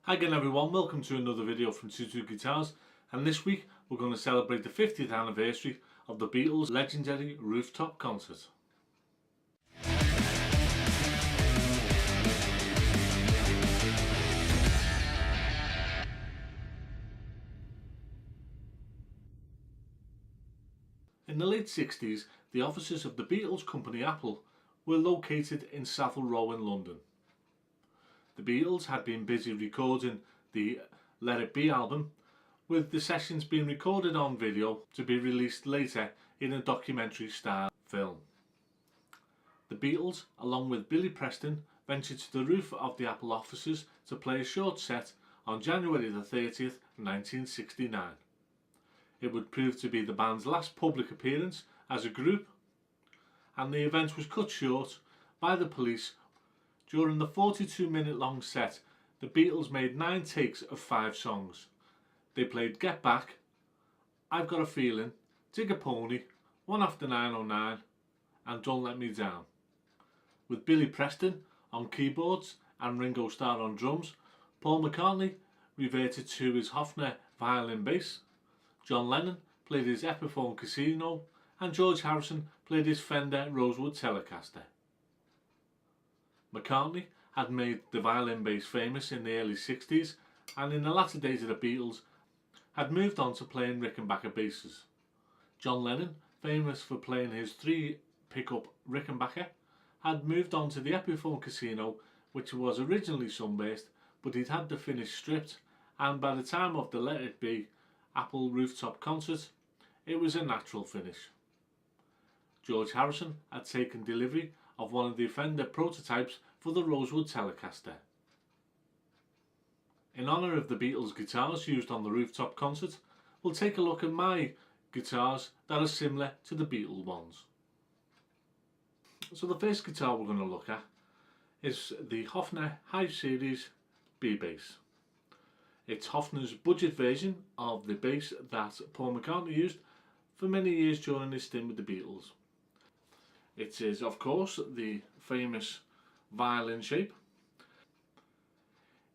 Hi again everyone, welcome to another video from Tutu Guitars, and this week we're going to celebrate the 50th anniversary of the Beatles' legendary Rooftop Concert. In the late 60s, the offices of the Beatles company Apple were located in Saville Row in London. The Beatles had been busy recording the Let It Be album, with the sessions being recorded on video to be released later in a documentary style film. The Beatles, along with Billy Preston, ventured to the roof of the Apple offices to play a short set on January the 30th, 1969. It would prove to be the band's last public appearance as a group, and the event was cut short by the police. During the 42-minute long set, the Beatles made 9 takes of 5 songs. They played Get Back, I've Got a Feeling, Dig a Pony, One After 909 and Don't Let Me Down. With Billy Preston on keyboards and Ringo Starr on drums, Paul McCartney reverted to his Hofner violin bass, John Lennon played his Epiphone Casino, and George Harrison played his Fender Rosewood Telecaster. McCartney had made the violin bass famous in the early 60s, and in the latter days of the Beatles had moved on to playing Rickenbacker basses. John Lennon, famous for playing his 3 pickup Rickenbacker, had moved on to the Epiphone Casino, which was originally sunburst, but he'd had the finish stripped, and by the time of the Let It Be Apple Rooftop Concert, it was a natural finish. George Harrison had taken delivery of one of the Fender prototypes for the Rosewood Telecaster. In honour of the Beatles guitars used on the Rooftop Concert, we'll take a look at my guitars that are similar to the Beatles ones. So the first guitar we're going to look at is the Hofner High Series B bass. It's Hofner's budget version of the bass that Paul McCartney used for many years during his stint with the Beatles. It is, of course, the famous violin shape.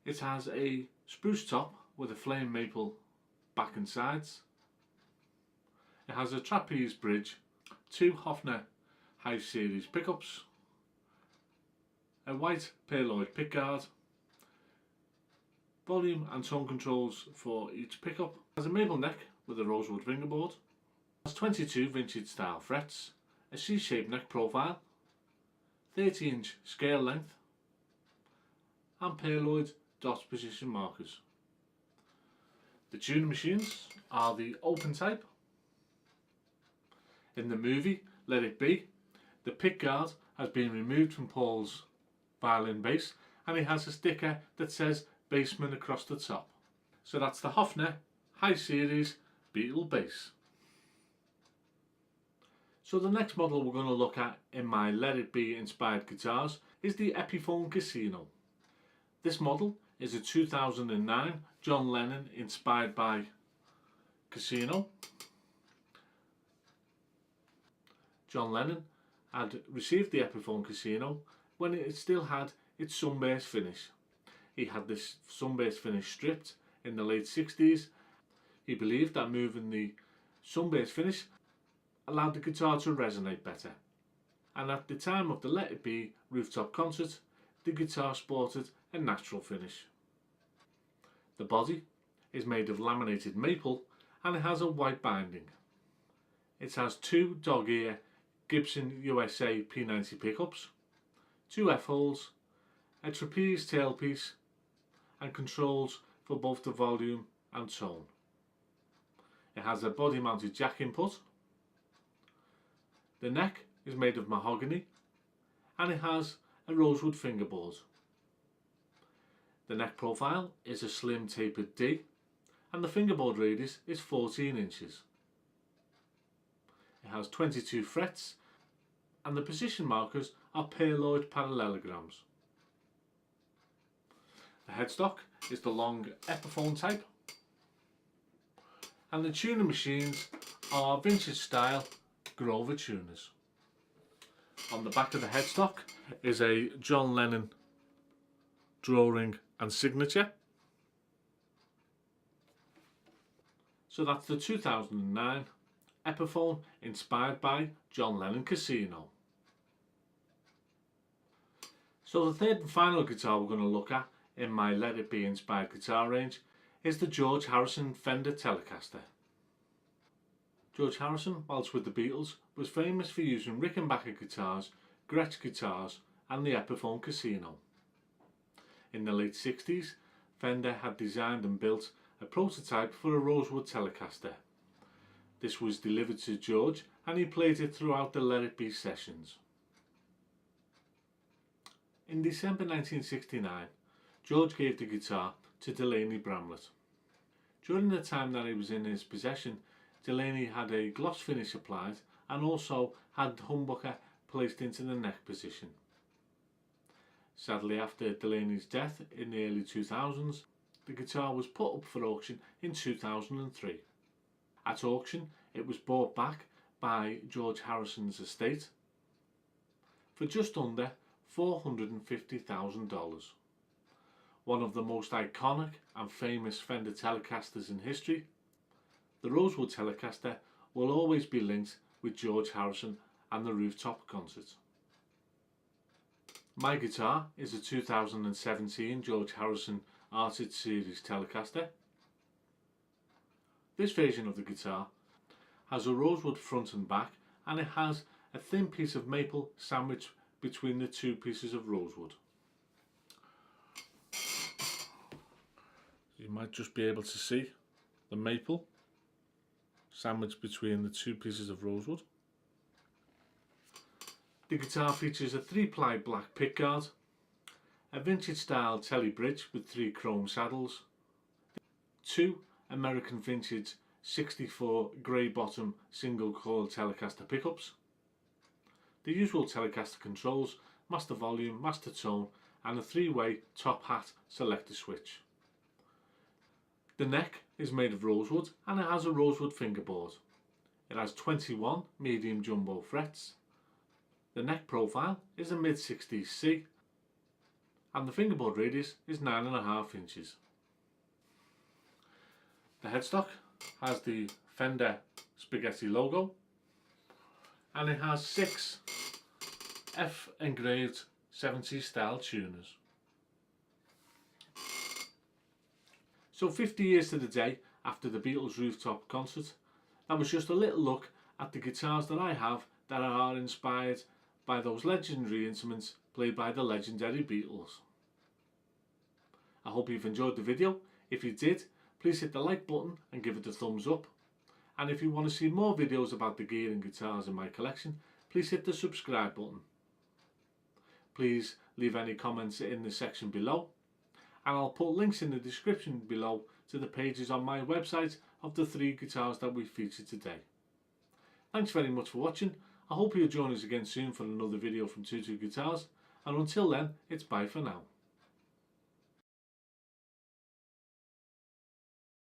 It has a spruce top with a flame maple back and sides. It has a trapeze bridge, 2 Hofner High Series pickups, a white pearloid pickguard, volume and tone controls for each pickup. It has a maple neck with a rosewood fingerboard. It has 22 vintage style frets, a C-shaped neck profile, 30-inch scale length and pearloid dot position markers. The tuning machines are the open type. In the movie Let It Be, the pickguard has been removed from Paul's violin bass, and it has a sticker that says Bassman across the top. So that's the Hofner High Series Beatle bass. So the next model we're going to look at in my Let It Be inspired guitars is the Epiphone Casino. This model is a 2009 John Lennon inspired by Casino. John Lennon had received the Epiphone Casino when it still had its sunburst finish. He had this sunburst finish stripped in the late 60s. He believed that moving the sunburst finish allowed the guitar to resonate better. And at the time of the Let It Be Rooftop Concert, the guitar sported a natural finish. The body is made of laminated maple and it has a white binding. It has 2 dog ear Gibson USA P90 pickups, 2 F-holes, a trapeze tailpiece and controls for both the volume and tone. It has a body mounted jack input. The neck is made of mahogany and it has a rosewood fingerboard. The neck profile is a slim tapered D and the fingerboard radius is 14 inches. It has 22 frets and the position markers are pearloid parallelograms. The headstock is the long Epiphone type, and the tuning machines are vintage style Grover tuners. On the back of the headstock is a John Lennon drawing and signature. So that's the 2009 Epiphone inspired by John Lennon Casino. So the third and final guitar we're going to look at in my Let It Be inspired guitar range is the George Harrison Fender Telecaster. George Harrison, whilst with the Beatles, was famous for using Rickenbacker guitars, Gretsch guitars and the Epiphone Casino. In the late 60s, Fender had designed and built a prototype for a Rosewood Telecaster. This was delivered to George and he played it throughout the Let It Be sessions. In December 1969, George gave the guitar to Delaney Bramlett. During the time that it was in his possession, Delaney had a gloss finish applied and also had the humbucker placed into the neck position. Sadly, after Delaney's death in the early 2000s, the guitar was put up for auction in 2003. At auction, it was bought back by George Harrison's estate for just under $450,000. One of the most iconic and famous Fender Telecasters in history, the Rosewood Telecaster will always be linked with George Harrison and the Rooftop Concert. My guitar is a 2017 George Harrison Artist Series Telecaster. This version of the guitar has a rosewood front and back, and it has a thin piece of maple sandwiched between the two pieces of rosewood. You might just be able to see the maple sandwiched between the two pieces of rosewood. The guitar features a 3-ply black pickguard, a vintage style telly bridge with 3 chrome saddles, 2 American vintage 64 grey bottom single coil Telecaster pickups, the usual Telecaster controls, master volume, master tone and a 3-way top hat selector switch. The neck is made of rosewood and it has a rosewood fingerboard. It has 21 medium jumbo frets. The neck profile is a mid-60s C and the fingerboard radius is 9.5 inches. The headstock has the Fender spaghetti logo and it has 6 F engraved 70s style tuners. So 50 years to the day after the Beatles Rooftop Concert, that was just a little look at the guitars that I have that are inspired by those legendary instruments played by the legendary Beatles. I hope you've enjoyed the video. If you did, please hit the like button and give it a thumbs up. And if you want to see more videos about the gear and guitars in my collection, please hit the subscribe button. Please leave any comments in the section below, and I'll put links in the description below to the pages on my website of the 3 guitars that we featured today. Thanks very much for watching. I hope you'll join us again soon for another video from 22 Guitars, and until then, it's bye for now.